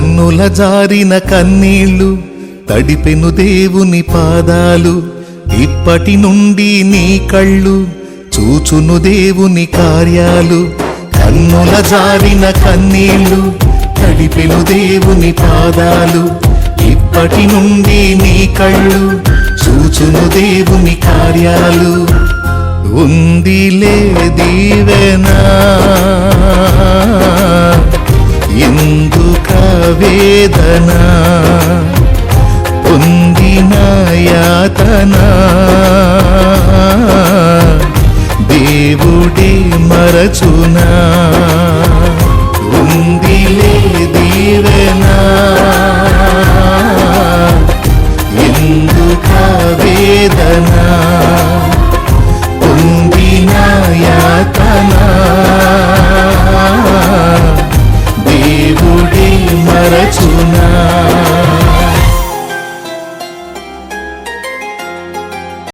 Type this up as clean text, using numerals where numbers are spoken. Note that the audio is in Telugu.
కన్నుల జారిన కన్నీళ్ళు తడిపెను దేవుని పాదాలు. ఇప్పటి నుండి నీ కళ్ళు చూచును దేవుని కార్యాలు. కన్నుల జారిన కన్నీళ్ళు తడిపెను దేవుని పాదాలు. ఇప్పటి నుండి నీ కళ్ళు చూచును దేవుని కార్యాలు. ఉందిలే దీవెనా ఎందుక వేదన, పొందిన యాతన దేవుడే మరచునా. ఉందిలే దీవెనా ఎందుక వేదన, పొందిన యాతన దేవుడే మరచునా.